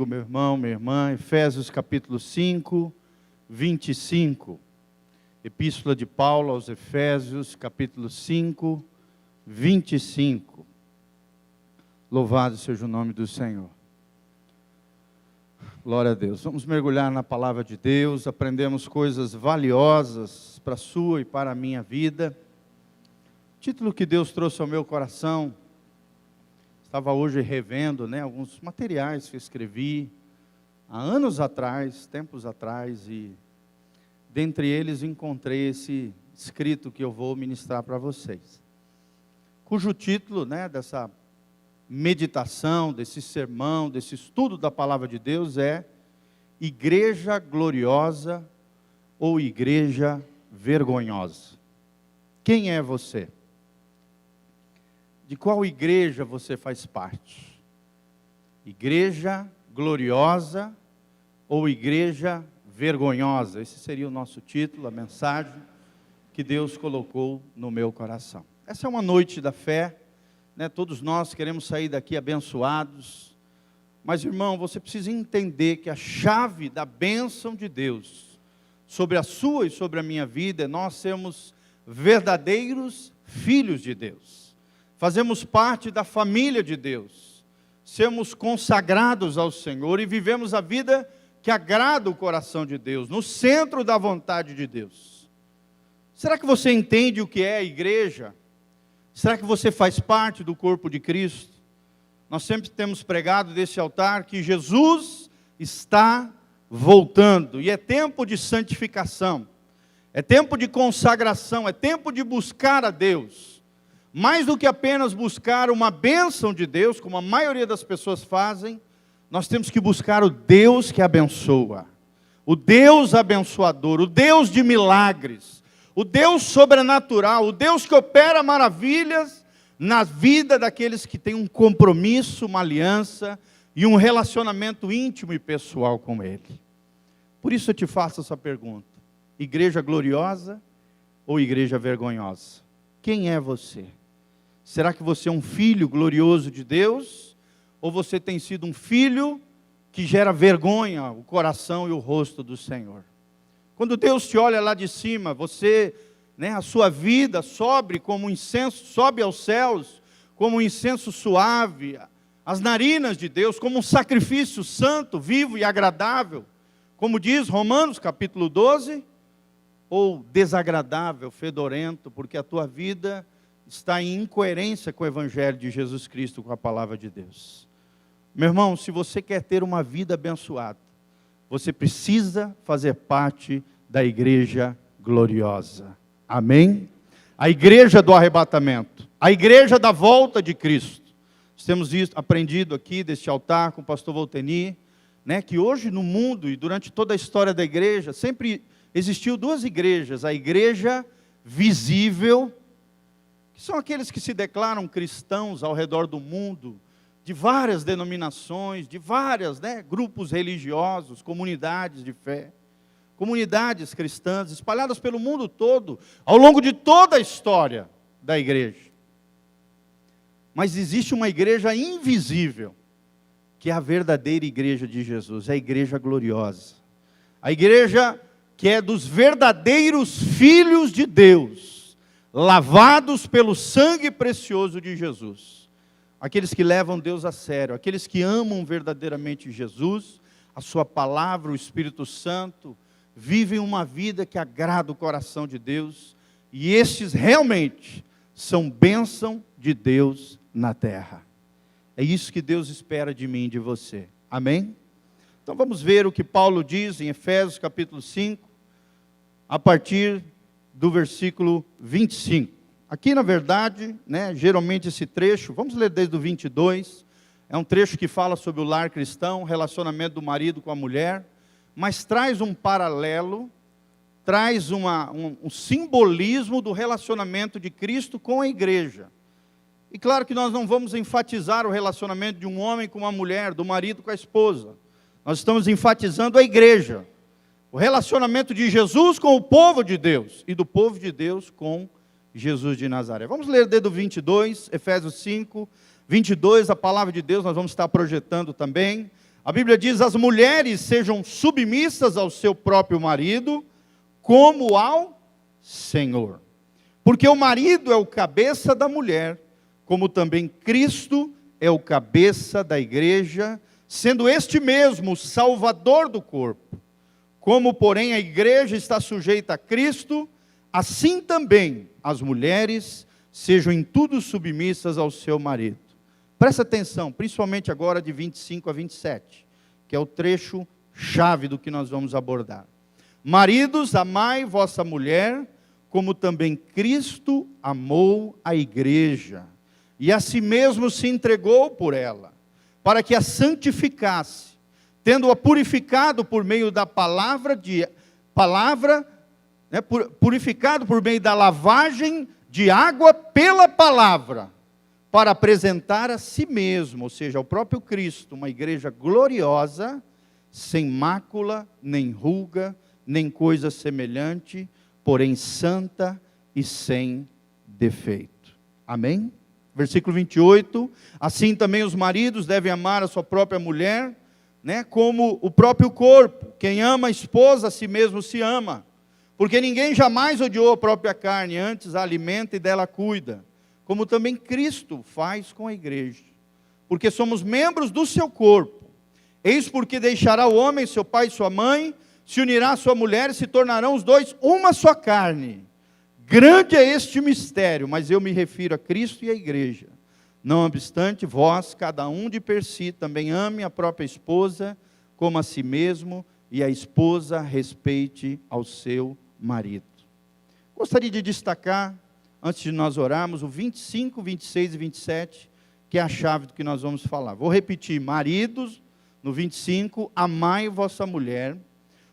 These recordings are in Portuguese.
Meu irmão, minha irmã, Efésios capítulo 5, 25. Epístola de Paulo aos Efésios, capítulo 5, 25. Louvado seja o nome do Senhor. Glória a Deus. Vamos mergulhar na palavra de Deus, aprendemos coisas valiosas para a sua e para a minha vida. O título que Deus trouxe ao meu coração, estava hoje revendo, alguns materiais que eu escrevi há anos atrás, tempos atrás, e dentre eles encontrei esse escrito que eu vou ministrar para vocês, cujo título, dessa meditação, desse sermão, desse estudo da palavra de Deus é Igreja Gloriosa ou Igreja Vergonhosa. Quem é você? De qual igreja você faz parte? Igreja gloriosa ou igreja vergonhosa? Esse seria o nosso título, a mensagem que Deus colocou no meu coração. Essa é uma noite da fé, todos nós queremos sair daqui abençoados, mas irmão, você precisa entender que a chave da bênção de Deus sobre a sua e sobre a minha vida é nós sermos verdadeiros filhos de Deus. Fazemos parte da família de Deus, sermos consagrados ao Senhor e vivemos a vida que agrada o coração de Deus, no centro da vontade de Deus. Será que você entende o que é a igreja? Será que você faz parte do corpo de Cristo? Nós sempre temos pregado desse altar que Jesus está voltando, e é tempo de santificação, é tempo de consagração, é tempo de buscar a Deus. Mais do que apenas buscar uma bênção de Deus, como a maioria das pessoas fazem, nós temos que buscar o Deus que abençoa, o Deus abençoador, o Deus de milagres, o Deus sobrenatural, o Deus que opera maravilhas na vida daqueles que têm um compromisso, uma aliança e um relacionamento íntimo e pessoal com Ele. Por isso eu te faço essa pergunta: igreja gloriosa ou igreja vergonhosa? Quem é você? Será que você é um filho glorioso de Deus? Ou você tem sido um filho que gera vergonha o coração e o rosto do Senhor? Quando Deus te olha lá de cima, você, a sua vida sobe como um incenso, sobe aos céus, como um incenso suave, as narinas de Deus, como um sacrifício santo, vivo e agradável, como diz Romanos capítulo 12, ou desagradável, fedorento, porque a tua vida está em incoerência com o Evangelho de Jesus Cristo, com a palavra de Deus. Meu irmão, se você quer ter uma vida abençoada, você precisa fazer parte da igreja gloriosa. Amém? A igreja do arrebatamento, a igreja da volta de Cristo. Nós temos aprendido aqui deste altar com o pastor Volteni, que hoje no mundo e durante toda a história da igreja, sempre existiu duas igrejas: a igreja visível, que são aqueles que se declaram cristãos ao redor do mundo, de várias denominações, de vários grupos religiosos, comunidades de fé, comunidades cristãs espalhadas pelo mundo todo, ao longo de toda a história da igreja. Mas existe uma igreja invisível, que é a verdadeira igreja de Jesus, a igreja gloriosa, a igreja que é dos verdadeiros filhos de Deus, lavados pelo sangue precioso de Jesus, aqueles que levam Deus a sério, aqueles que amam verdadeiramente Jesus, a sua palavra, o Espírito Santo, vivem uma vida que agrada o coração de Deus, e estes realmente são bênção de Deus na terra. É isso que Deus espera de mim e de você. Amém? Então vamos ver o que Paulo diz em Efésios capítulo 5, a partir do versículo 25. Aqui na verdade, geralmente esse trecho, vamos ler desde o 22, é um trecho que fala sobre o lar cristão, o relacionamento do marido com a mulher, mas traz um paralelo, traz um simbolismo do relacionamento de Cristo com a igreja. E claro que nós não vamos enfatizar o relacionamento de um homem com uma mulher, do marido com a esposa. Nós estamos enfatizando a igreja, o relacionamento de Jesus com o povo de Deus, e do povo de Deus com Jesus de Nazaré. Vamos ler desde o 22, Efésios 5, 22, a palavra de Deus nós vamos estar projetando também. A Bíblia diz: as mulheres sejam submissas ao seu próprio marido, como ao Senhor. Porque o marido é o cabeça da mulher, como também Cristo é o cabeça da igreja, sendo este mesmo o salvador do corpo. Como, porém, a igreja está sujeita a Cristo, assim também as mulheres sejam em tudo submissas ao seu marido. Presta atenção, principalmente agora de 25 a 27, que é o trecho chave do que nós vamos abordar. Maridos, amai vossa mulher, como também Cristo amou a igreja, e a si mesmo se entregou por ela, para que a santificasse, tendo-a purificado por meio da purificado por meio da lavagem de água pela palavra, para apresentar a si mesmo, ou seja, ao próprio Cristo, uma igreja gloriosa, sem mácula, nem ruga, nem coisa semelhante, porém santa e sem defeito. Amém? Versículo 28, assim também os maridos devem amar a sua própria mulher, como o próprio corpo. Quem ama a esposa, a si mesmo se ama. Porque ninguém jamais odiou a própria carne, antes a alimenta e dela cuida. Como também Cristo faz com a igreja. Porque somos membros do seu corpo. Eis porque deixará o homem, seu pai e sua mãe, se unirá à sua mulher e se tornarão os dois uma só carne. Grande é este mistério, mas eu me refiro a Cristo e à igreja. Não obstante, vós, cada um de per si, também ame a própria esposa, como a si mesmo, e a esposa respeite ao seu marido. Gostaria de destacar, antes de nós orarmos, o 25, 26 e 27, que é a chave do que nós vamos falar. Vou repetir: maridos, no 25, amai vossa mulher,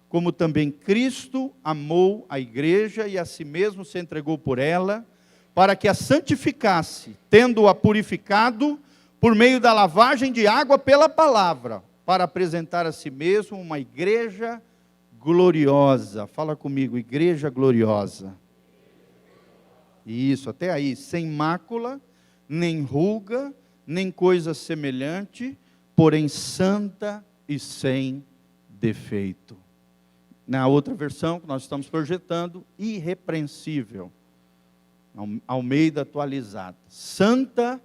como também Cristo amou a igreja e a si mesmo se entregou por ela, para que a santificasse, tendo-a purificado por meio da lavagem de água pela palavra, para apresentar a si mesmo uma igreja gloriosa. Fala comigo, igreja gloriosa. Isso, até aí, sem mácula, nem ruga, nem coisa semelhante, porém santa e sem defeito. Na outra versão que nós estamos projetando, irrepreensível. Almeida atualizada. Santa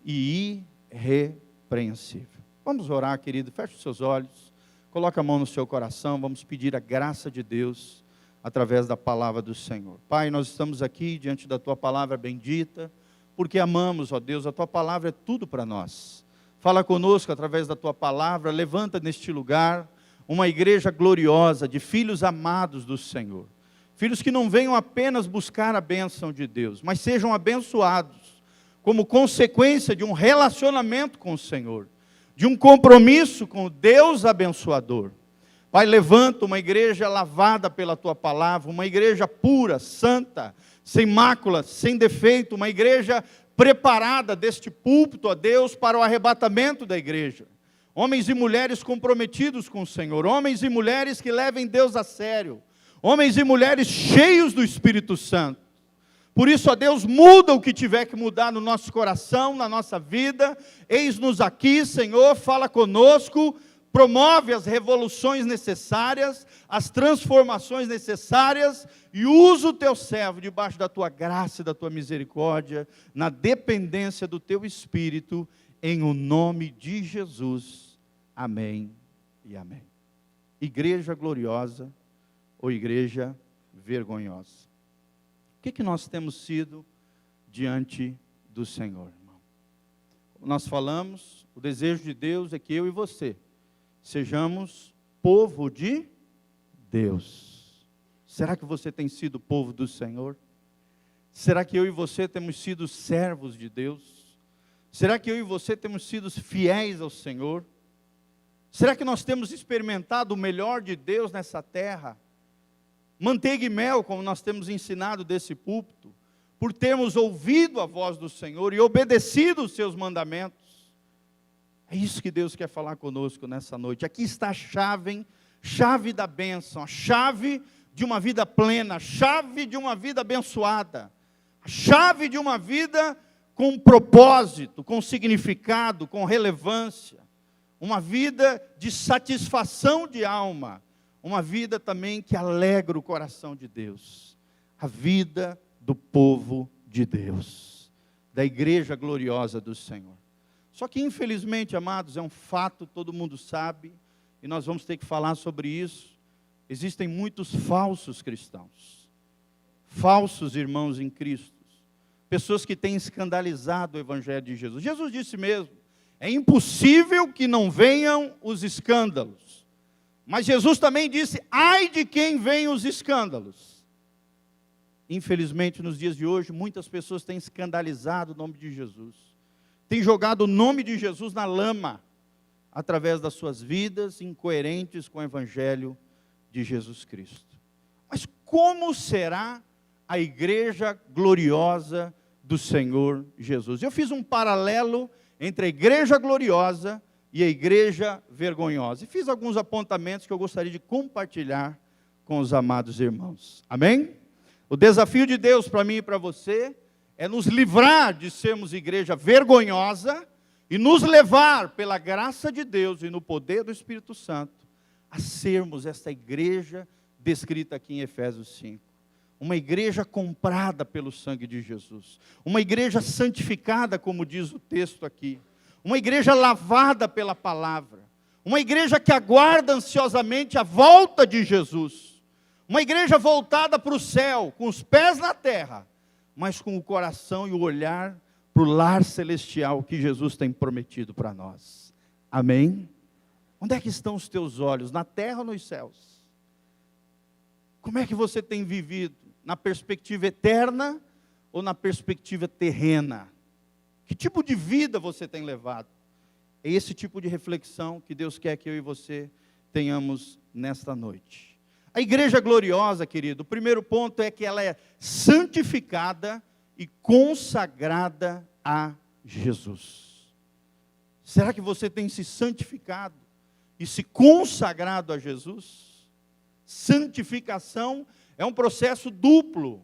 e irrepreensível. Vamos orar, querido. Feche os seus olhos. Coloque a mão no seu coração. Vamos pedir a graça de Deus através da palavra do Senhor. Pai, nós estamos aqui diante da tua palavra bendita, porque amamos, ó Deus, a tua palavra é tudo para nós. Fala conosco através da tua palavra. Levanta neste lugar uma igreja gloriosa, de filhos amados do Senhor. Filhos que não venham apenas buscar a bênção de Deus, mas sejam abençoados, como consequência de um relacionamento com o Senhor, de um compromisso com o Deus abençoador. Pai, levanta uma igreja lavada pela tua palavra, uma igreja pura, santa, sem mácula, sem defeito, uma igreja preparada deste púlpito, ó Deus, para o arrebatamento da igreja. Homens e mulheres comprometidos com o Senhor, homens e mulheres que levem Deus a sério, homens e mulheres cheios do Espírito Santo. Por isso, ó Deus, muda o que tiver que mudar no nosso coração, na nossa vida. Eis-nos aqui, Senhor, fala conosco, promove as revoluções necessárias, as transformações necessárias, e usa o teu servo debaixo da tua graça e da tua misericórdia, na dependência do teu Espírito, em o nome de Jesus. Amém e amém. Igreja gloriosa ou igreja vergonhosa? O que nós temos sido diante do Senhor, irmão? Como nós falamos, o desejo de Deus é que eu e você sejamos povo de Deus. Será que você tem sido povo do Senhor? Será que eu e você temos sido servos de Deus? Será que eu e você temos sido fiéis ao Senhor? Será que nós temos experimentado o melhor de Deus nessa terra? Manteiga e mel, como nós temos ensinado desse púlpito, por termos ouvido a voz do Senhor e obedecido os seus mandamentos. É isso que Deus quer falar conosco nessa noite. Aqui está a chave da bênção, a chave de uma vida plena, a chave de uma vida abençoada, a chave de uma vida com propósito, com significado, com relevância. uma vida de satisfação de alma, uma vida também que alegra o coração de Deus, a vida do povo de Deus, da igreja gloriosa do Senhor. Só que infelizmente, amados, é um fato, todo mundo sabe, e nós vamos ter que falar sobre isso, existem muitos falsos cristãos, falsos irmãos em Cristo, pessoas que têm escandalizado o Evangelho de Jesus. Jesus disse mesmo, é impossível que não venham os escândalos. Mas Jesus também disse, ai de quem vem os escândalos. Infelizmente, nos dias de hoje, muitas pessoas têm escandalizado o nome de Jesus. Têm jogado o nome de Jesus na lama, através das suas vidas incoerentes com o Evangelho de Jesus Cristo. Mas como será a igreja gloriosa do Senhor Jesus? Eu fiz um paralelo entre a igreja gloriosa e a igreja vergonhosa. E fiz alguns apontamentos que eu gostaria de compartilhar com os amados irmãos. Amém? O desafio de Deus para mim e para você é nos livrar de sermos igreja vergonhosa e nos levar, pela graça de Deus e no poder do Espírito Santo, a sermos esta igreja descrita aqui em Efésios 5. Uma igreja comprada pelo sangue de Jesus. Uma igreja santificada, como diz o texto aqui. Uma igreja lavada pela palavra. Uma igreja que aguarda ansiosamente a volta de Jesus. Uma igreja voltada para o céu, com os pés na terra, mas com o coração e o olhar para o lar celestial que Jesus tem prometido para nós. Amém? Onde é que estão os teus olhos? Na terra ou nos céus? Como é que você tem vivido? Na perspectiva eterna ou na perspectiva terrena? Que tipo de vida você tem levado? É esse tipo de reflexão que Deus quer que eu e você tenhamos nesta noite. A igreja gloriosa, querido, o primeiro ponto é que ela é santificada e consagrada a Jesus. Será que você tem se santificado e se consagrado a Jesus? Santificação é um processo duplo,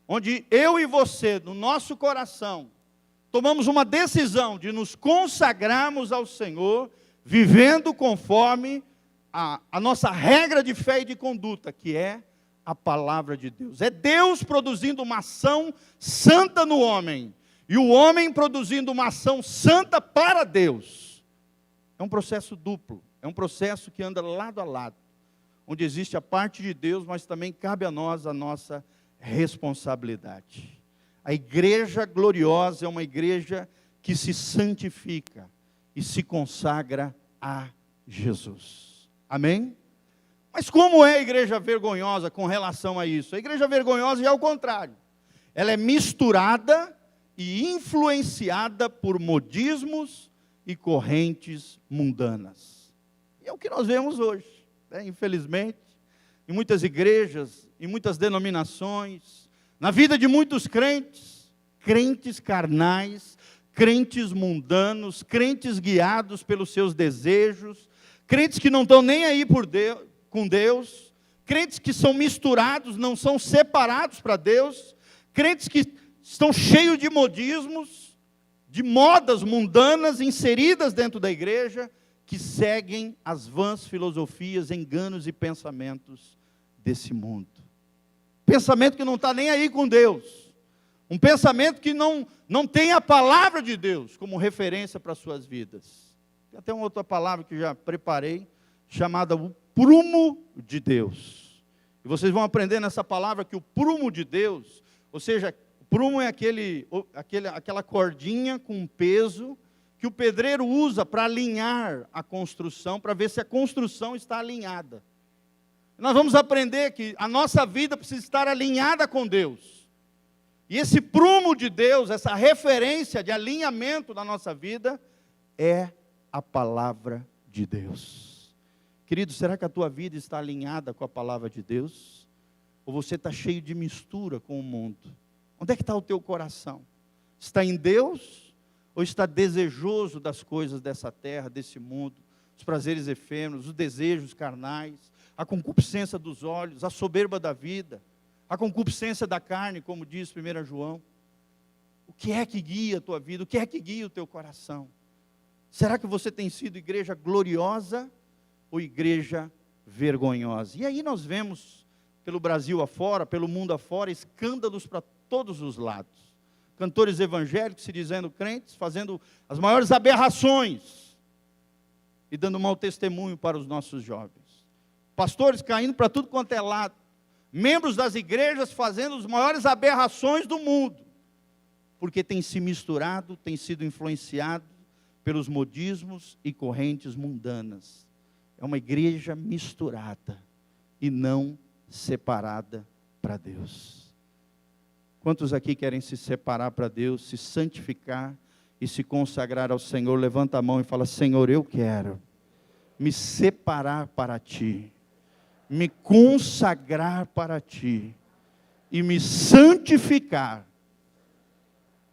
onde eu e você, no nosso coração, tomamos uma decisão de nos consagrarmos ao Senhor, vivendo conforme a nossa regra de fé e de conduta, que é a palavra de Deus. É Deus produzindo uma ação santa no homem, e o homem produzindo uma ação santa para Deus. É um processo duplo, é um processo que anda lado a lado, onde existe a parte de Deus, mas também cabe a nós a nossa responsabilidade. A igreja gloriosa é uma igreja que se santifica e se consagra a Jesus. Amém? Mas como é a igreja vergonhosa com relação a isso? A igreja vergonhosa é ao contrário. Ela é misturada e influenciada por modismos e correntes mundanas. E é o que nós vemos hoje. Infelizmente, em muitas igrejas, em muitas denominações, na vida de muitos crentes, crentes carnais, crentes mundanos, crentes guiados pelos seus desejos, crentes que não estão nem aí com Deus, crentes que são misturados, não são separados para Deus, crentes que estão cheios de modismos, de modas mundanas inseridas dentro da igreja, que seguem as vãs filosofias, enganos e pensamentos desse mundo. Pensamento que não está nem aí com Deus. Um pensamento que não tem a palavra de Deus como referência para as suas vidas. Tem até uma outra palavra que já preparei, chamada o prumo de Deus. E vocês vão aprender nessa palavra que o prumo de Deus, ou seja, o prumo é aquela cordinha com peso, que o pedreiro usa para alinhar a construção, para ver se a construção está alinhada. Nós vamos aprender que a nossa vida precisa estar alinhada com Deus. E esse prumo de Deus, essa referência de alinhamento da nossa vida, é a palavra de Deus. Querido, será que a tua vida está alinhada com a palavra de Deus? Ou você está cheio de mistura com o mundo? Onde é que está o teu coração? Está em Deus? Ou está desejoso das coisas dessa terra, desse mundo, os prazeres efêmeros, os desejos carnais, a concupiscência dos olhos, a soberba da vida, a concupiscência da carne, como diz 1 João? O que é que guia a tua vida? O que é que guia o teu coração? Será que você tem sido igreja gloriosa ou igreja vergonhosa? E aí nós vemos, pelo Brasil afora, pelo mundo afora, escândalos para todos os lados. Cantores evangélicos se dizendo crentes, fazendo as maiores aberrações e dando mau testemunho para os nossos jovens. Pastores caindo para tudo quanto é lado. Membros das igrejas fazendo as maiores aberrações do mundo. Porque tem se misturado, tem sido influenciado pelos modismos e correntes mundanas. É uma igreja misturada e não separada para Deus. Quantos aqui querem se separar para Deus, se santificar e se consagrar ao Senhor? Levanta a mão e fala: Senhor, eu quero me separar para Ti, me consagrar para Ti e me santificar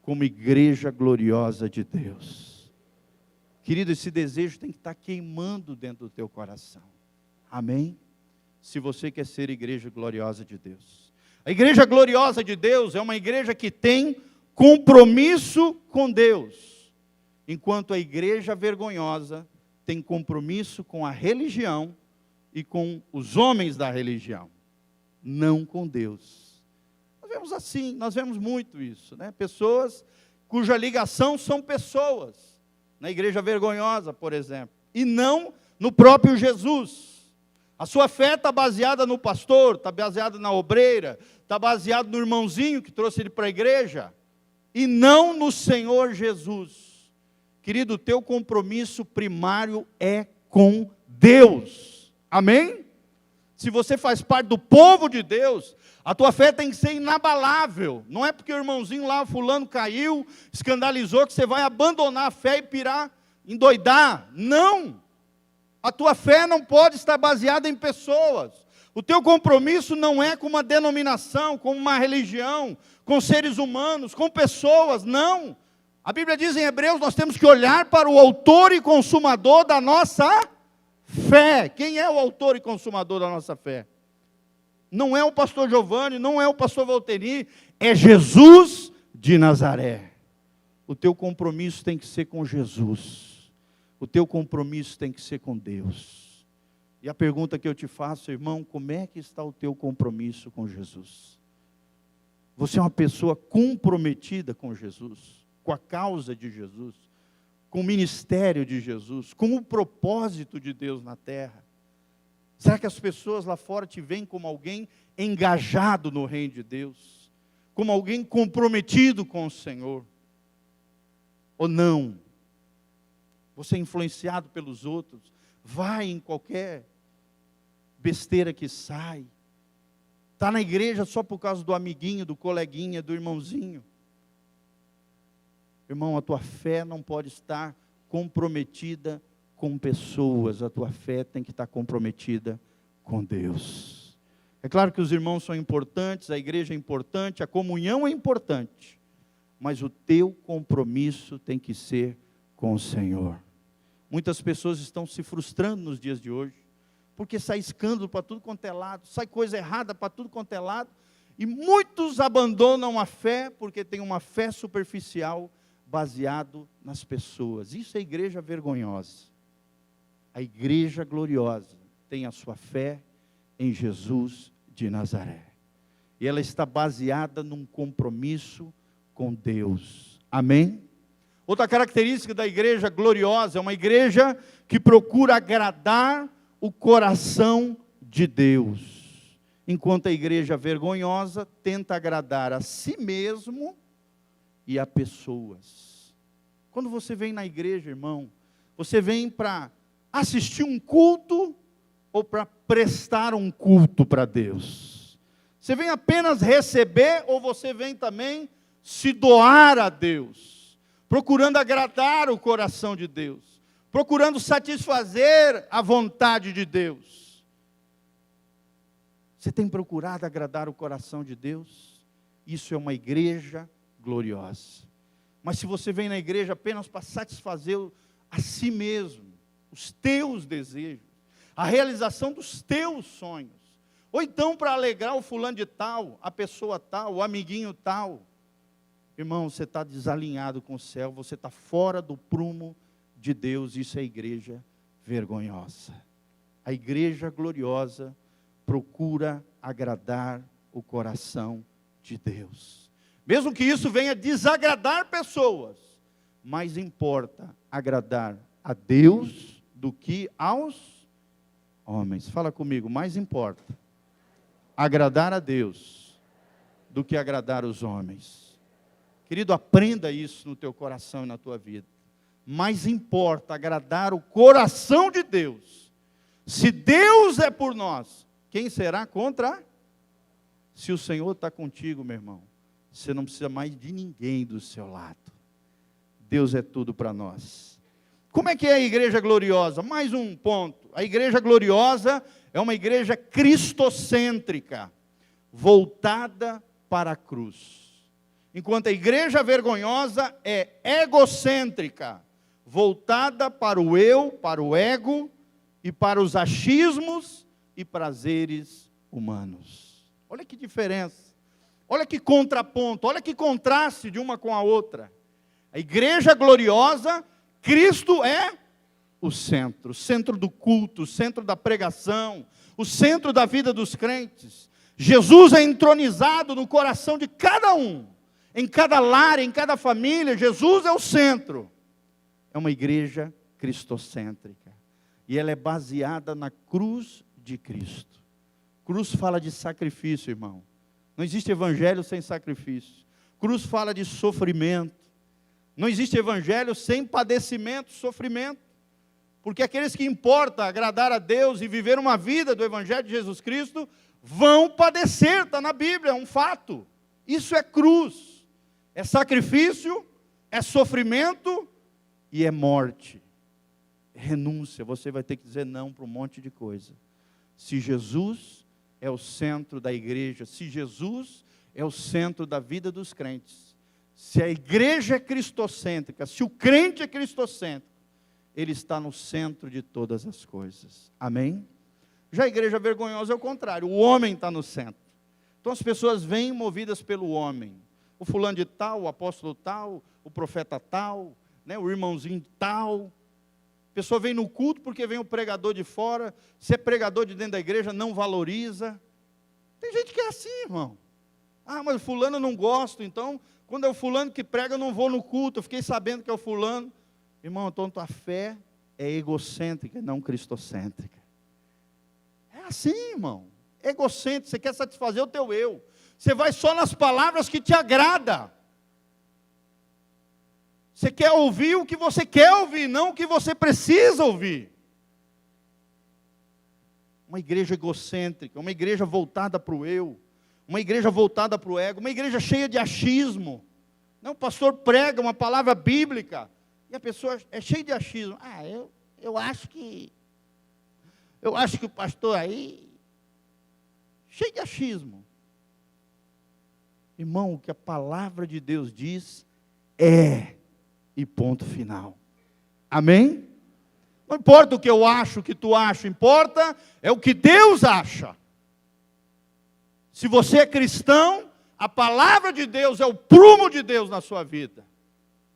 como igreja gloriosa de Deus. Querido, esse desejo tem que estar queimando dentro do teu coração. Amém? Se você quer ser igreja gloriosa de Deus. A igreja gloriosa de Deus é uma igreja que tem compromisso com Deus. Enquanto a igreja vergonhosa tem compromisso com a religião e com os homens da religião. Não com Deus. Nós vemos assim, nós vemos muito isso, né? Pessoas cuja ligação são pessoas. Na igreja vergonhosa, por exemplo, e não no próprio Jesus. A sua fé está baseada no pastor, está baseada na obreira, está baseada no irmãozinho que trouxe ele para a igreja, e não no Senhor Jesus. Querido, o teu compromisso primário é com Deus. Amém? Se você faz parte do povo de Deus, a tua fé tem que ser inabalável. Não é porque o irmãozinho lá, fulano, caiu, escandalizou, que você vai abandonar a fé e pirar, endoidar. Não! A tua fé não pode estar baseada em pessoas. O teu compromisso não é com uma denominação, com uma religião, com seres humanos, com pessoas, não. A Bíblia diz em Hebreus, nós temos que olhar para o autor e consumador da nossa fé. Quem é o autor e consumador da nossa fé? Não é o pastor Giovanni, não é o pastor Valteri, é Jesus de Nazaré. O teu compromisso tem que ser com Jesus. O teu compromisso tem que ser com Deus. E a pergunta que eu te faço, irmão, como é que está o teu compromisso com Jesus? Você é uma pessoa comprometida com Jesus, com a causa de Jesus, com o ministério de Jesus, com o propósito de Deus na terra? Será que as pessoas lá fora te veem como alguém engajado no reino de Deus? Como alguém comprometido com o Senhor? Ou não? Você é influenciado pelos outros, vai em qualquer besteira que sai, está na igreja só por causa do amiguinho, do coleguinha, do irmãozinho. Irmão, a tua fé não pode estar comprometida com pessoas, a tua fé tem que estar comprometida com Deus. É claro que os irmãos são importantes, a igreja é importante, a comunhão é importante, mas o teu compromisso tem que ser com o Senhor. Muitas pessoas estão se frustrando nos dias de hoje, porque sai escândalo para tudo quanto é lado, sai coisa errada para tudo quanto é lado, e muitos abandonam a fé, porque tem uma fé superficial, baseado nas pessoas. Isso é igreja vergonhosa. A igreja gloriosa tem a sua fé em Jesus de Nazaré. E ela está baseada num compromisso com Deus. Amém? Outra característica da igreja gloriosa é uma igreja que procura agradar o coração de Deus. Enquanto a igreja vergonhosa tenta agradar a si mesmo e a pessoas. Quando você vem na igreja, irmão, você vem para assistir um culto ou para prestar um culto para Deus? Você vem apenas receber ou você vem também se doar a Deus, procurando agradar o coração de Deus, procurando satisfazer a vontade de Deus? Você tem procurado agradar o coração de Deus? Isso é uma igreja gloriosa. Mas se você vem na igreja apenas para satisfazer a si mesmo, os teus desejos, a realização dos teus sonhos, ou então para alegrar o fulano de tal, a pessoa tal, o amiguinho tal, irmão, você está desalinhado com o céu, você está fora do prumo de Deus, isso é igreja vergonhosa. A igreja gloriosa procura agradar o coração de Deus. Mesmo que isso venha desagradar pessoas, mais importa agradar a Deus do que aos homens. Fala comigo, mais importa agradar a Deus do que agradar os homens. Querido, aprenda isso no teu coração e na tua vida. Mais importa agradar o coração de Deus. Se Deus é por nós, quem será contra? Se o Senhor está contigo, meu irmão, você não precisa mais de ninguém do seu lado. Deus é tudo para nós. Como é que é a igreja gloriosa? Mais um ponto. A igreja gloriosa é uma igreja cristocêntrica, voltada para a cruz. Enquanto a igreja vergonhosa é egocêntrica, voltada para o eu, para o ego e para os achismos e prazeres humanos. Olha que diferença. Olha que contraponto, olha que contraste de uma com a outra. A igreja gloriosa, Cristo é o centro do culto, o centro da pregação, o centro da vida dos crentes. Jesus é entronizado no coração de cada um, em cada lar, em cada família. Jesus é o centro. É uma igreja cristocêntrica. E ela é baseada na cruz de Cristo. Cruz fala de sacrifício, irmão. Não existe evangelho sem sacrifício. Cruz fala de sofrimento. Não existe evangelho sem padecimento, sofrimento. Porque aqueles que importa agradar a Deus e viver uma vida do evangelho de Jesus Cristo, vão padecer, está na Bíblia, é um fato. Isso é cruz. É sacrifício, é sofrimento e é morte. É renúncia, você vai ter que dizer não para um monte de coisa. Se Jesus é o centro da igreja, se Jesus é o centro da vida dos crentes, se a igreja é cristocêntrica, se o crente é cristocêntrico, ele está no centro de todas as coisas. Amém? Já a igreja vergonhosa é o contrário, o homem está no centro. Então as pessoas vêm movidas pelo homem. O fulano de tal, o apóstolo tal, o profeta tal, né, o irmãozinho tal. A pessoa vem no culto porque vem o pregador de fora. Se é pregador de dentro da igreja, não valoriza. Tem gente que é assim, irmão. Ah, mas o fulano eu não gosto, então, quando é o fulano que prega, eu não vou no culto. Eu fiquei sabendo que é o fulano. Irmão, então tua fé é egocêntrica, não cristocêntrica. É assim, irmão. Egocêntrico, você quer satisfazer o teu eu. Você vai só nas palavras que te agrada. Você quer ouvir o que você quer ouvir, não o que você precisa ouvir. Uma igreja egocêntrica, uma igreja voltada para o eu, uma igreja voltada para o ego, uma igreja cheia de achismo. Não, o pastor prega uma palavra bíblica, e a pessoa é cheia de achismo. Ah, eu acho que o pastor aí, cheio de achismo. Irmão, o que a palavra de Deus diz é, e ponto final. Amém? Não importa o que eu acho, o que tu acha, importa é o que Deus acha. Se você é cristão, a palavra de Deus é o prumo de Deus na sua vida.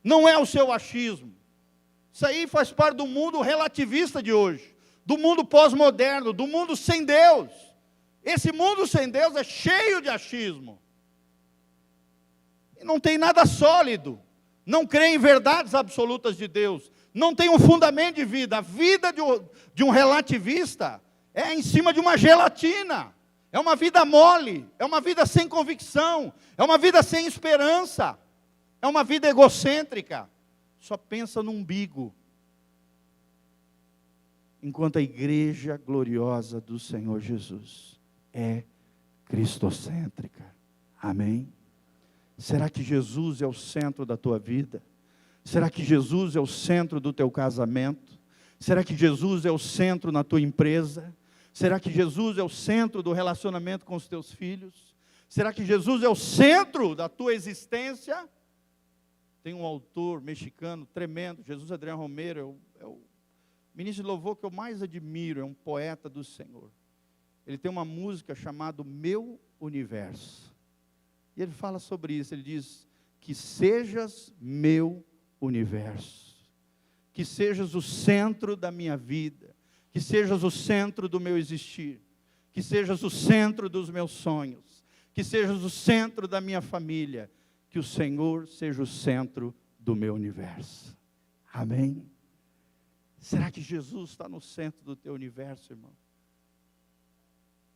Não é o seu achismo. Isso aí faz parte do mundo relativista de hoje, do mundo pós-moderno, do mundo sem Deus. Esse mundo sem Deus é cheio de achismo. E não tem nada sólido. Não crê em verdades absolutas de Deus. Não tem um fundamento de vida. A vida de um relativista é em cima de uma gelatina. É uma vida mole. É uma vida sem convicção. É uma vida sem esperança. É uma vida egocêntrica. Só pensa no umbigo. Enquanto a igreja gloriosa do Senhor Jesus é cristocêntrica. Amém? Será que Jesus é o centro da tua vida? Será que Jesus é o centro do teu casamento? Será que Jesus é o centro na tua empresa? Será que Jesus é o centro do relacionamento com os teus filhos? Será que Jesus é o centro da tua existência? Tem um autor mexicano tremendo, Jesus Adriano Romero, é o ministro de louvor que eu mais admiro, é um poeta do Senhor. Ele tem uma música chamada Meu Universo. E ele fala sobre isso, ele diz, que sejas meu universo. que sejas o centro da minha vida, que sejas o centro do meu existir, que sejas o centro dos meus sonhos, que sejas o centro da minha família, que o Senhor seja o centro do meu universo. Amém? Será que Jesus está no centro do teu universo, irmão?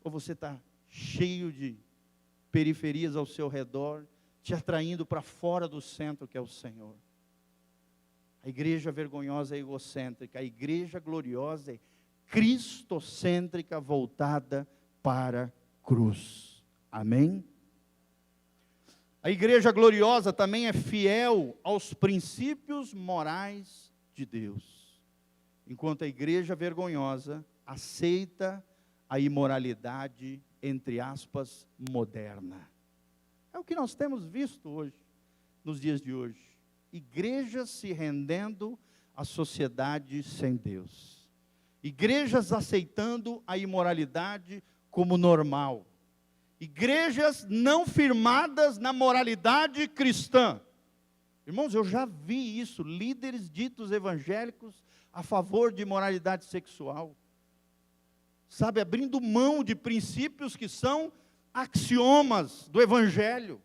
Ou você está cheio de periferias ao seu redor, te atraindo para fora do centro que é o Senhor? A igreja vergonhosa é egocêntrica, a igreja gloriosa é cristocêntrica, voltada para a cruz. Amém? A igreja gloriosa também é fiel aos princípios morais de Deus, enquanto a igreja vergonhosa aceita a imoralidade, entre aspas, moderna. É o que nós temos visto hoje, nos dias de hoje. Igrejas se rendendo à sociedade sem Deus. Igrejas aceitando a imoralidade como normal. Igrejas não firmadas na moralidade cristã. Irmãos, eu já vi isso, líderes ditos evangélicos a favor de moralidade sexual. Sabe, abrindo mão de princípios que são axiomas do evangelho.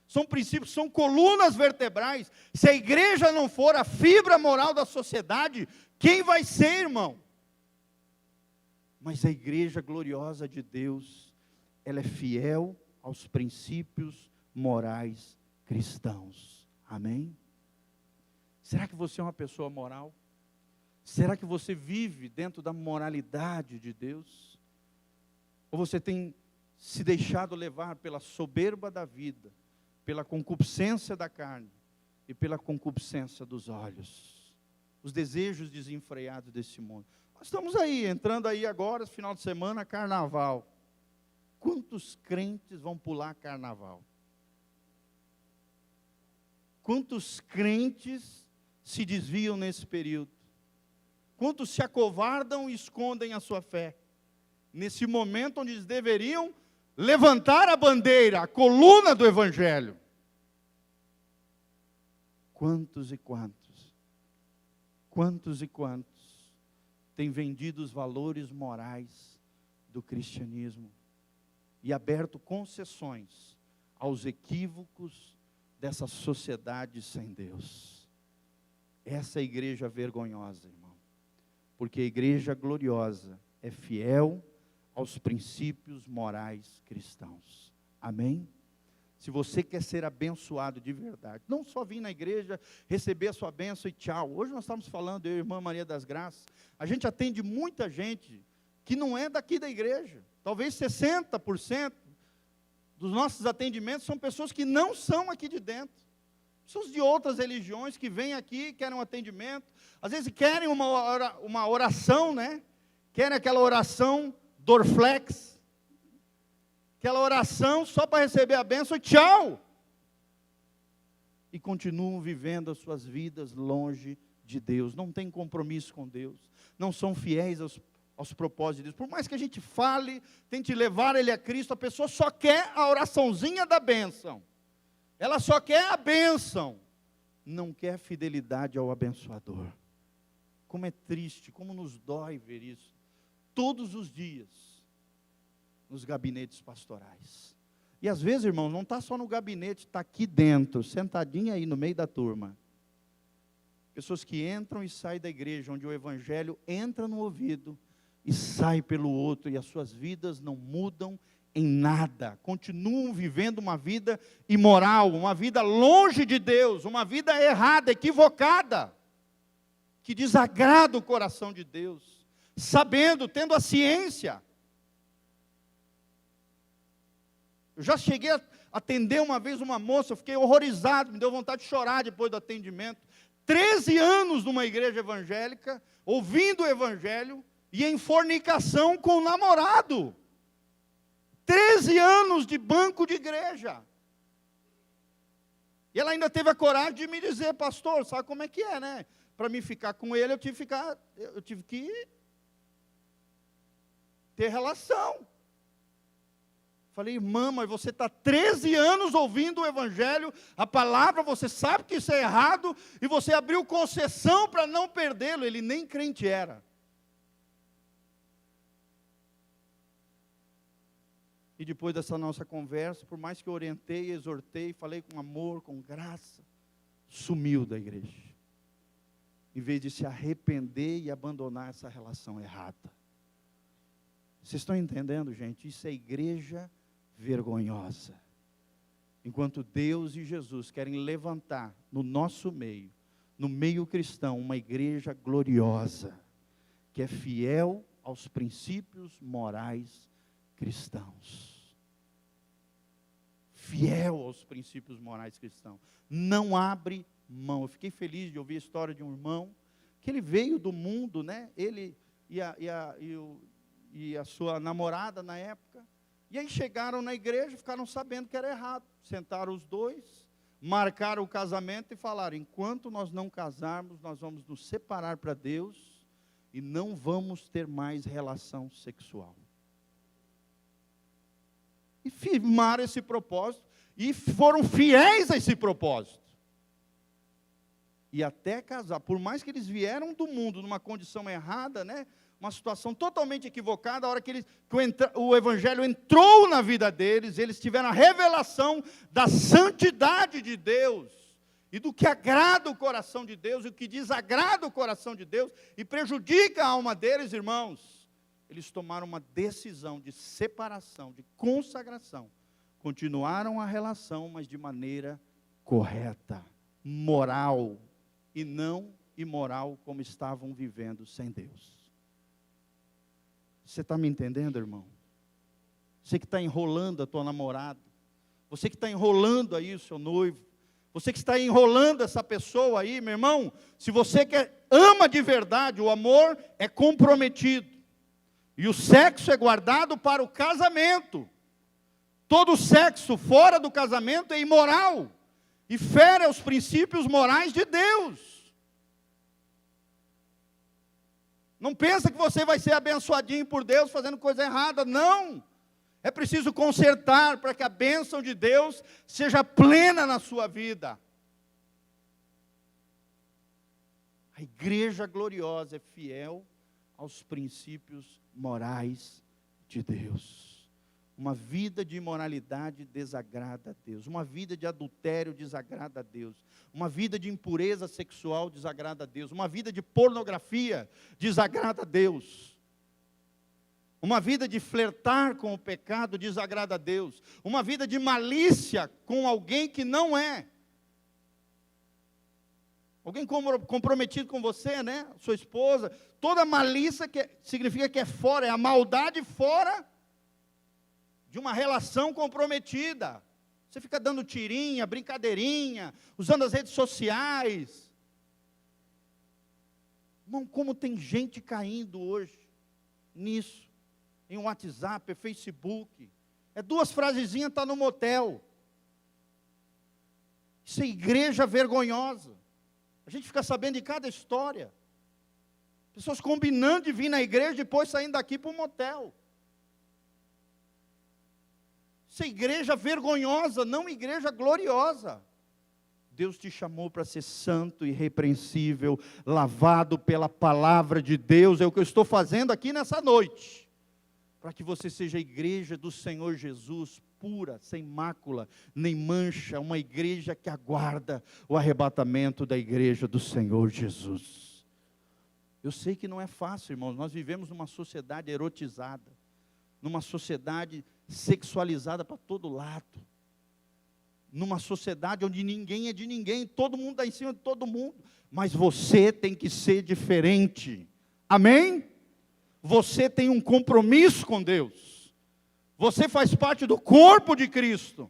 São princípios, são colunas vertebrais. Se a igreja não for a fibra moral da sociedade, quem vai ser, irmão? Mas a igreja gloriosa de Deus, ela é fiel aos princípios morais cristãos. Amém? Será que você é uma pessoa moral? Será que você vive dentro da moralidade de Deus? Ou você tem se deixado levar pela soberba da vida, pela concupiscência da carne e pela concupiscência dos olhos, os desejos desenfreados desse mundo? Nós estamos aí, entrando aí agora, final de semana, carnaval. Quantos crentes vão pular carnaval? Quantos crentes se desviam nesse período? Quantos se acovardam e escondem a sua fé? Nesse momento onde eles deveriam levantar a bandeira, a coluna do Evangelho. Quantos e quantos têm vendido os valores morais do cristianismo e aberto concessões aos equívocos dessa sociedade sem Deus? Essa é a igreja vergonhosa, irmão. Porque a igreja gloriosa é fiel aos princípios morais cristãos. Amém? Se você quer ser abençoado de verdade, não só vir na igreja, receber a sua bênção e tchau. Hoje nós estamos falando, eu e a irmã Maria das Graças, a gente atende muita gente que não é daqui da igreja. Talvez 60% dos nossos atendimentos são pessoas que não são aqui de dentro. Pessoas de outras religiões que vêm aqui, querem um atendimento, às vezes querem uma oração, né? Querem aquela oração Dorflex, aquela oração só para receber a bênção e tchau. E continuam vivendo as suas vidas longe de Deus, não têm compromisso com Deus, não são fiéis aos propósitos de Deus. Por mais que a gente fale, tente levar ele a Cristo, a pessoa só quer a oraçãozinha da bênção. Ela só quer a bênção, não quer fidelidade ao abençoador. Como é triste, como nos dói ver isso, todos os dias, nos gabinetes pastorais. E às vezes, irmão, não está só no gabinete, está aqui dentro, sentadinha aí no meio da turma. Pessoas que entram e saem da igreja, onde o evangelho entra no ouvido e sai pelo outro, e as suas vidas não mudam em nada, continuam vivendo uma vida imoral, uma vida longe de Deus, uma vida errada, equivocada, que desagrada o coração de Deus, sabendo, tendo a ciência. Eu já cheguei a atender uma vez uma moça, eu fiquei horrorizado, me deu vontade de chorar depois do atendimento. 13 anos numa igreja evangélica, ouvindo o evangelho, e em fornicação com o namorado. 13 anos de banco de igreja. E ela ainda teve a coragem de me dizer: pastor, sabe como é que é, né? Para me ficar com ele, eu tive que ter relação. Falei, irmã, mas você está 13 anos ouvindo o Evangelho, a palavra, você sabe que isso é errado, e você abriu concessão para não perdê-lo. Ele nem crente era. E depois dessa nossa conversa, por mais que eu orientei, exortei, falei com amor, com graça, sumiu da igreja. Em vez de se arrepender e abandonar essa relação errada. Vocês estão entendendo, gente? Isso é igreja vergonhosa. Enquanto Deus e Jesus querem levantar no nosso meio, no meio cristão, uma igreja gloriosa, que é fiel aos princípios morais cristãos. Fiel aos princípios morais cristãos. Não abre mão. Eu fiquei feliz de ouvir a história de um irmão, que ele veio do mundo, né? Ele e a sua namorada na época. E aí chegaram na igreja, ficaram sabendo que era errado. Sentaram os dois, marcaram o casamento e falaram, enquanto nós não casarmos, nós vamos nos separar para Deus e não vamos ter mais relação sexual. E firmaram esse propósito e foram fiéis a esse propósito. E até casar, por mais que eles vieram do mundo numa condição errada, né? Uma situação totalmente equivocada, a hora que o Evangelho entrou na vida deles, eles tiveram a revelação da santidade de Deus, e do que agrada o coração de Deus, e o que desagrada o coração de Deus, e prejudica a alma deles, irmãos. Eles tomaram uma decisão de separação, de consagração, continuaram a relação, mas de maneira correta, moral, e não imoral como estavam vivendo sem Deus. Você está me entendendo, irmão? Você que está enrolando a tua namorada, você que está enrolando aí o seu noivo, você que está enrolando essa pessoa aí, meu irmão, se você ama de verdade, o amor é comprometido, e o sexo é guardado para o casamento. Todo sexo fora do casamento é imoral, e fere aos princípios morais de Deus. Não pensa que você vai ser abençoadinho por Deus fazendo coisa errada, não. É preciso consertar para que a bênção de Deus seja plena na sua vida. A igreja gloriosa é fiel aos princípios morais de Deus. Uma vida de imoralidade desagrada a Deus. Uma vida de adultério desagrada a Deus. Uma vida de impureza sexual desagrada a Deus. Uma vida de pornografia desagrada a Deus. Uma vida de flertar com o pecado desagrada a Deus. Uma vida de malícia com alguém que não é. Alguém comprometido com você, né? Sua esposa. Toda malícia significa que é fora, é a maldade fora de uma relação comprometida. Você fica dando tirinha, brincadeirinha, usando as redes sociais. Irmão, como tem gente caindo hoje nisso, em WhatsApp, Facebook. É 2 frasezinhas, está no motel. Isso é igreja vergonhosa. A gente fica sabendo de cada história. Pessoas combinando de vir na igreja, depois saindo daqui para um motel. Isso é igreja vergonhosa, não igreja gloriosa. Deus te chamou para ser santo, irrepreensível, lavado pela palavra de Deus. É o que eu estou fazendo aqui nessa noite. Para que você seja a igreja do Senhor Jesus, pura, sem mácula, nem mancha. Uma igreja que aguarda o arrebatamento da igreja do Senhor Jesus. Eu sei que não é fácil, irmãos. Nós vivemos numa sociedade erotizada. Numa sociedade sexualizada para todo lado, numa sociedade onde ninguém é de ninguém, todo mundo está em cima de todo mundo, mas você tem que ser diferente, amém? Você tem um compromisso com Deus, você faz parte do corpo de Cristo.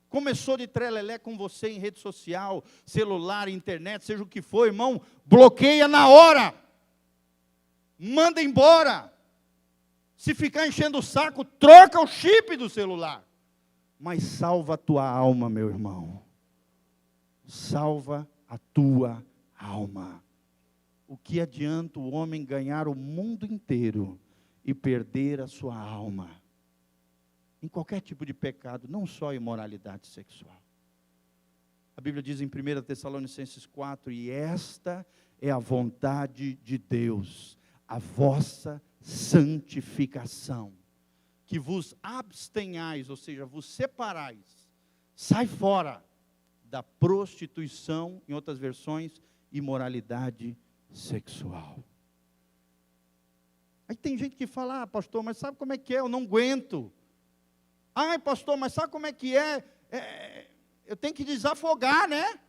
Começou de trelelé com você em rede social, celular, internet, seja o que for, irmão, bloqueia na hora, manda embora. Se ficar enchendo o saco, troca o chip do celular. Mas salva a tua alma, meu irmão. Salva a tua alma. O que adianta o homem ganhar o mundo inteiro e perder a sua alma? em qualquer tipo de pecado, não só imoralidade sexual. A Bíblia diz em 1 Tessalonicenses 4, e esta é a vontade de Deus, a vossa santificação, que vos abstenhais, ou seja, vos separais, sai fora da prostituição, em outras versões, imoralidade sexual. Aí tem gente que fala, pastor, mas sabe como é que é? Eu não aguento. Ai, pastor, mas sabe como é que é? Eu tenho que desafogar, né?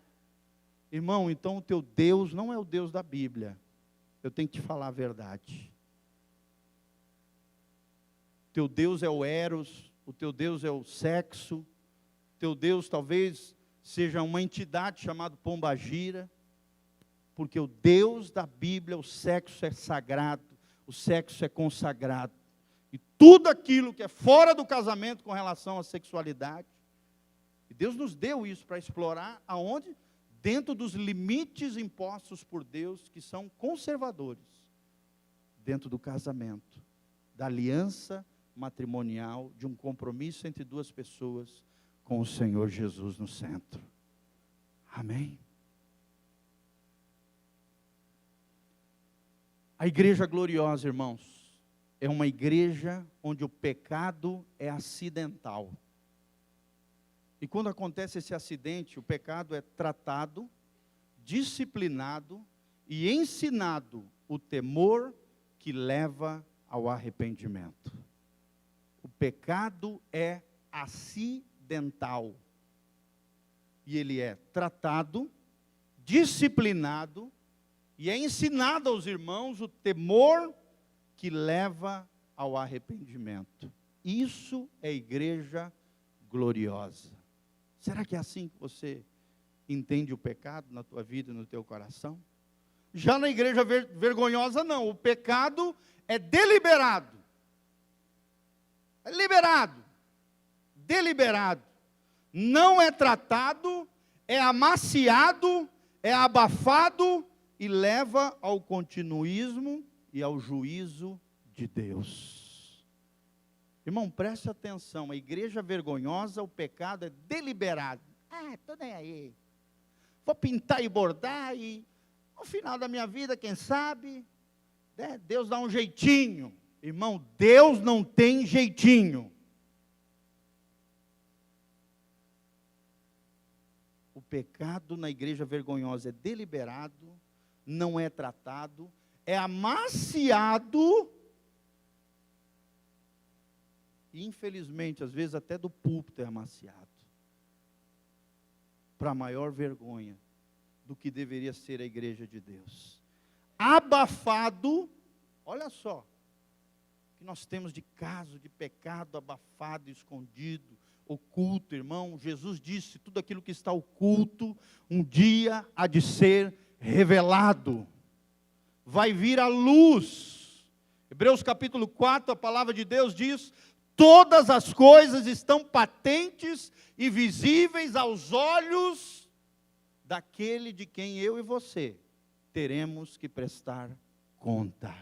Irmão, então o teu Deus não é o Deus da Bíblia. Eu tenho que te falar a verdade. Teu Deus é o Eros, o teu Deus é o sexo, teu Deus talvez seja uma entidade chamada Pombagira, porque o Deus da Bíblia, o sexo é sagrado, o sexo é consagrado. E tudo aquilo que é fora do casamento com relação à sexualidade, e Deus nos deu isso para explorar aonde? Dentro dos limites impostos por Deus, que são conservadores, dentro do casamento, da aliança matrimonial, de um compromisso entre duas pessoas, com o Senhor Jesus no centro. Amém? A igreja gloriosa, irmãos, é uma igreja onde o pecado é acidental. E quando acontece esse acidente, o pecado é tratado, disciplinado e ensinado o temor que leva ao arrependimento. O pecado é acidental. E ele é tratado, disciplinado e é ensinado aos irmãos o temor que leva ao arrependimento. Isso é igreja gloriosa. Será que é assim que você entende o pecado na tua vida e no teu coração? Já na igreja vergonhosa não, o pecado é deliberado. É liberado, deliberado. Não é tratado, é amaciado, é abafado e leva ao continuismo e ao juízo de Deus. Irmão, preste atenção, a igreja vergonhosa, o pecado é deliberado. Tô nem aí. Vou pintar e bordar e no final da minha vida, quem sabe, né, Deus dá um jeitinho. Irmão, Deus não tem jeitinho. O pecado na igreja vergonhosa é deliberado, não é tratado, é amaciado, e infelizmente, às vezes até do púlpito é amaciado, para maior vergonha do que deveria ser a igreja de Deus. Abafado, olha só, que nós temos de caso de pecado abafado, escondido, oculto, irmão. Jesus disse, tudo aquilo que está oculto, um dia há de ser revelado, vai vir à luz. Hebreus capítulo 4, a palavra de Deus diz, todas as coisas estão patentes e visíveis aos olhos daquele de quem eu e você teremos que prestar conta.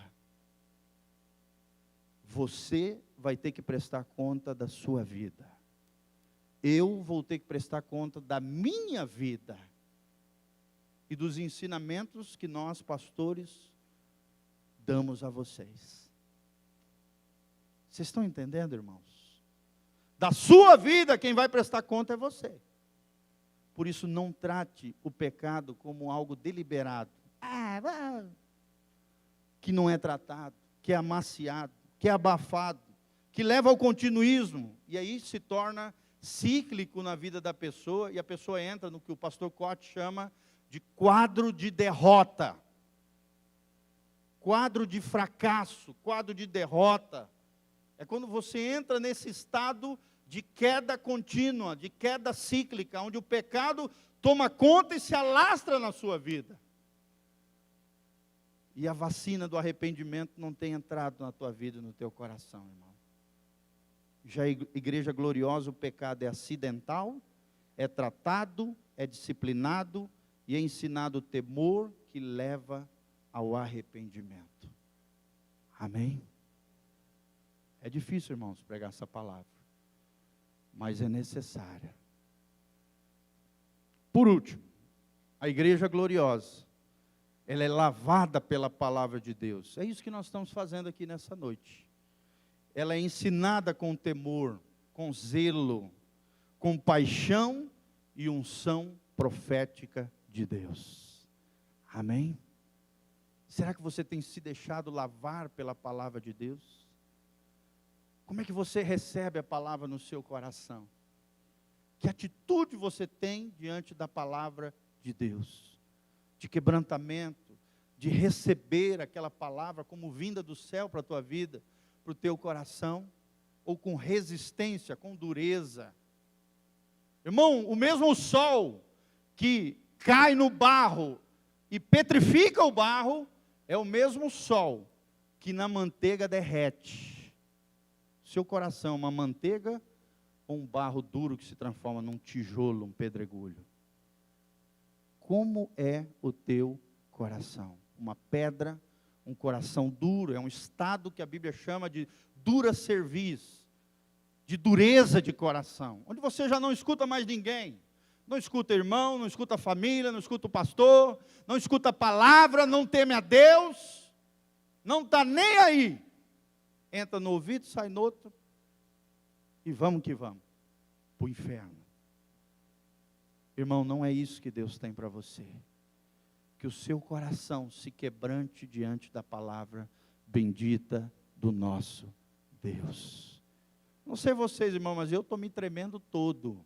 Você vai ter que prestar conta da sua vida. Eu vou ter que prestar conta da minha vida. E dos ensinamentos que nós, pastores, damos a vocês. Vocês estão entendendo, irmãos? Da sua vida, quem vai prestar conta é você. Por isso, não trate o pecado como algo deliberado. Que não é tratado, que é amaciado, que é abafado, que leva ao continuismo, e aí se torna cíclico na vida da pessoa, e a pessoa entra no que o pastor Cote chama de quadro de derrota, quadro de fracasso, quadro de derrota. É quando você entra nesse estado de queda contínua, de queda cíclica, onde o pecado toma conta e se alastra na sua vida. E a vacina do arrependimento não tem entrado na tua vida e no teu coração, irmão. Já a igreja gloriosa, o pecado é acidental, é tratado, é disciplinado e é ensinado o temor que leva ao arrependimento. Amém? É difícil, irmãos, pregar essa palavra. mas é necessária. Por último, a igreja gloriosa, ela é lavada pela palavra de Deus. É isso que nós estamos fazendo aqui nessa noite. Ela é ensinada com temor, com zelo, com paixão e unção profética de Deus. Amém? Será que você tem se deixado lavar pela palavra de Deus? Como é que você recebe a palavra no seu coração? Que atitude você tem diante da palavra de Deus? De quebrantamento, de receber aquela palavra como vinda do céu para a tua vida, para o teu coração, ou com resistência, com dureza? Irmão, o mesmo sol que cai no barro e petrifica o barro, é o mesmo sol que na manteiga derrete. Seu coração, uma manteiga ou um barro duro que se transforma num tijolo, um pedregulho? Como é o teu coração? Uma pedra, um coração duro, é um estado que a Bíblia chama de dura cerviz, de dureza de coração, onde você já não escuta mais ninguém, não escuta irmão, não escuta a família, não escuta o pastor, não escuta a palavra, não teme a Deus, não está nem aí, entra no ouvido, sai no outro, e vamos que vamos, para o inferno. Irmão, não é isso que Deus tem para você. Que o seu coração se quebrante diante da palavra bendita do nosso Deus. Não sei vocês, irmão, mas eu estou me tremendo todo.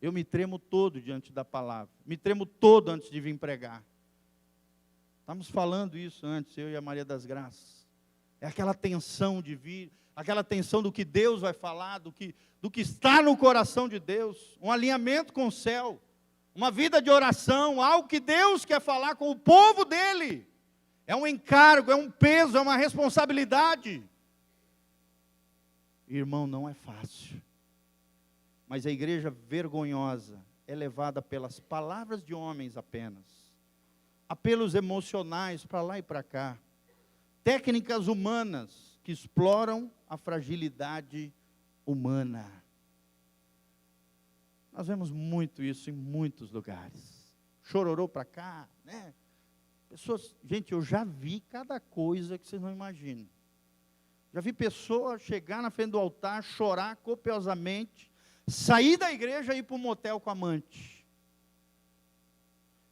Eu me tremo todo diante da palavra. Me tremo todo antes de vir pregar. Estamos falando isso antes, eu e a Maria das Graças. É aquela tensão de vir, aquela tensão do que Deus vai falar, do que está no coração de Deus, um alinhamento com o céu, uma vida de oração, algo que Deus quer falar com o povo dele. É um encargo, é um peso, é uma responsabilidade. Irmão, não é fácil. Mas a igreja vergonhosa é levada pelas palavras de homens apenas, apelos emocionais para lá e para cá, técnicas humanas que exploram a fragilidade humana. Nós vemos muito isso em muitos lugares. Chororô para cá, né? Pessoas, gente, eu já vi cada coisa que vocês não imaginam. Já vi pessoa chegar na frente do altar, chorar copiosamente, sair da igreja e ir para um motel com amante.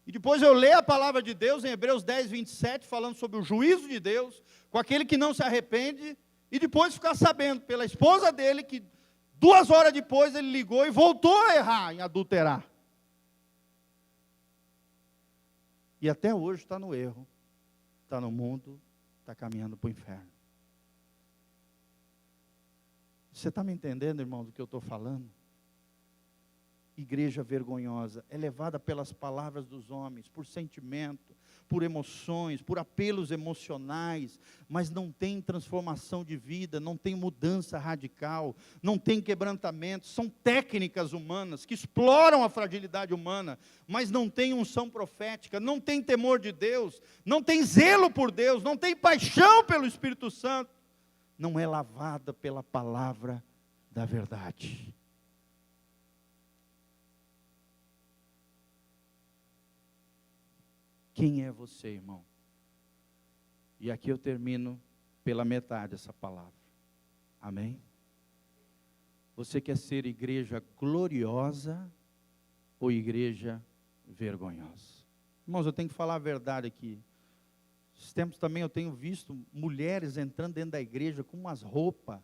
E depois eu leio a palavra de Deus em Hebreus 10, 27, falando sobre o juízo de Deus, com aquele que não se arrepende, e depois ficar sabendo pela esposa dele que 2 horas depois ele ligou e voltou a errar em adulterar. E até hoje está no erro, está no mundo, está caminhando para o inferno. Você está me entendendo, irmão, do que eu estou falando? Igreja vergonhosa, é levada pelas palavras dos homens, por sentimento, por emoções, por apelos emocionais, mas não tem transformação de vida, não tem mudança radical, não tem quebrantamento, são técnicas humanas que exploram a fragilidade humana, mas não tem unção profética, não tem temor de Deus, não tem zelo por Deus, não tem paixão pelo Espírito Santo, não é lavada pela palavra da verdade. Quem é você, irmão? E aqui eu termino pela metade essa palavra. Amém? Você quer ser igreja gloriosa ou igreja vergonhosa? Irmãos, eu tenho que falar a verdade aqui. Esses tempos também eu tenho visto mulheres entrando dentro da igreja com umas roupas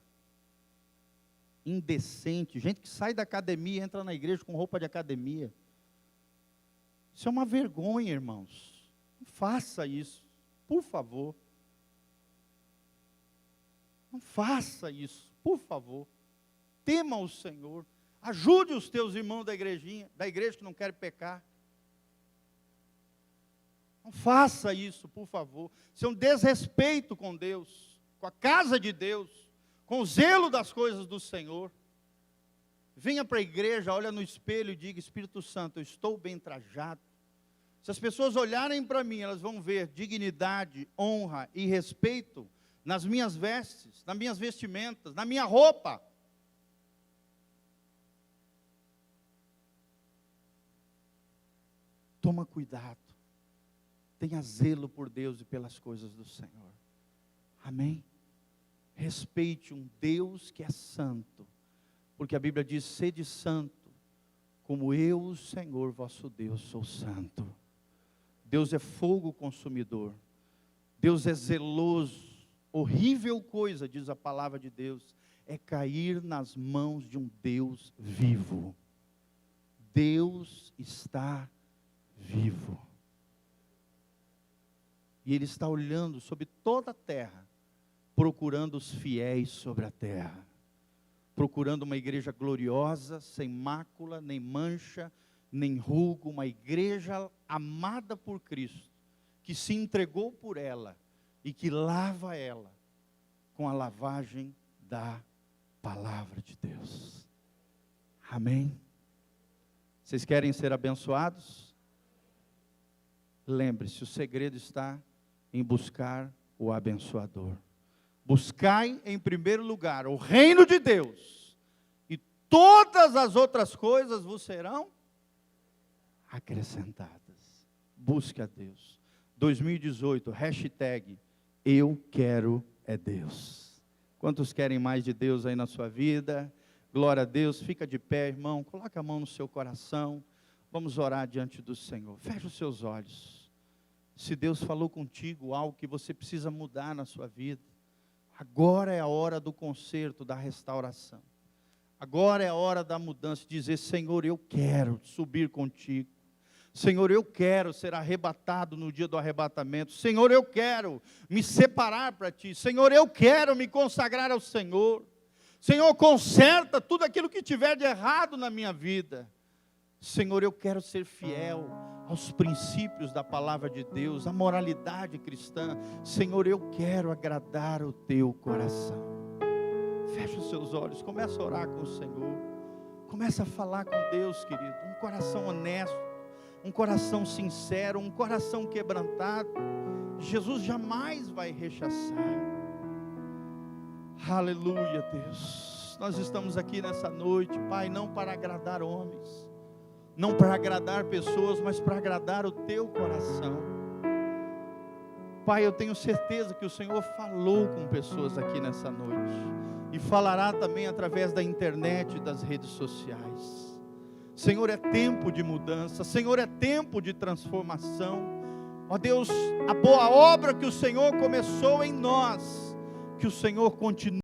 indecentes. Gente que sai da academia e entra na igreja com roupa de academia. Isso é uma vergonha, irmãos. Não faça isso, por favor. Não faça isso, por favor. Tema o Senhor. Ajude os teus irmãos da igreja que não querem pecar. Não faça isso, por favor. Isso é um desrespeito com Deus, com a casa de Deus, com o zelo das coisas do Senhor. Venha para a igreja, olha no espelho e diga: Espírito Santo, eu estou bem trajado. Se as pessoas olharem para mim, elas vão ver dignidade, honra e respeito nas minhas vestes, nas minhas vestimentas, na minha roupa. Toma cuidado. Tenha zelo por Deus e pelas coisas do Senhor. Amém? Respeite um Deus que é santo. Porque a Bíblia diz, sede santo, como eu, o Senhor vosso Deus, sou santo. Deus é fogo consumidor. Deus é zeloso. Horrível coisa, diz a palavra de Deus, é cair nas mãos de um Deus vivo. Deus está vivo. E Ele está olhando sobre toda a terra, procurando os fiéis sobre a terra. Procurando uma igreja gloriosa, sem mácula, nem mancha, nem rugo, uma igreja amada por Cristo, que se entregou por ela e que lava ela com a lavagem da palavra de Deus. Amém? Vocês querem ser abençoados? Lembre-se, o segredo está em buscar o abençoador. Buscai em primeiro lugar o reino de Deus, e todas as outras coisas vos serão acrescentadas. Busque a Deus. 2018, hashtag, eu quero é Deus. Quantos querem mais de Deus aí na sua vida? Glória a Deus. Fica de pé, irmão, coloca a mão no seu coração. Vamos orar diante do Senhor. Feche os seus olhos. Se Deus falou contigo algo que você precisa mudar na sua vida, agora é a hora do conserto, da restauração. Agora é a hora da mudança, dizer, Senhor, eu quero subir contigo. Senhor, eu quero ser arrebatado no dia do arrebatamento. Senhor, eu quero me separar para Ti. Senhor, eu quero me consagrar ao Senhor. Senhor, conserta tudo aquilo que tiver de errado na minha vida. Senhor, eu quero ser fiel aos princípios da palavra de Deus, à moralidade cristã. Senhor, eu quero agradar o Teu coração. Fecha os seus olhos, começa a orar com o Senhor. Começa a falar com Deus, querido. Um coração honesto, um coração sincero, um coração quebrantado. Jesus jamais vai rechaçar. Aleluia, Deus. Nós estamos aqui nessa noite, Pai, não para agradar homens, não para agradar pessoas, mas para agradar o Teu coração. Pai, eu tenho certeza que o Senhor falou com pessoas aqui nessa noite, e falará também através da internet e das redes sociais. Senhor, é tempo de mudança, Senhor, é tempo de transformação. Ó Deus, a boa obra que o Senhor começou em nós, que o Senhor continue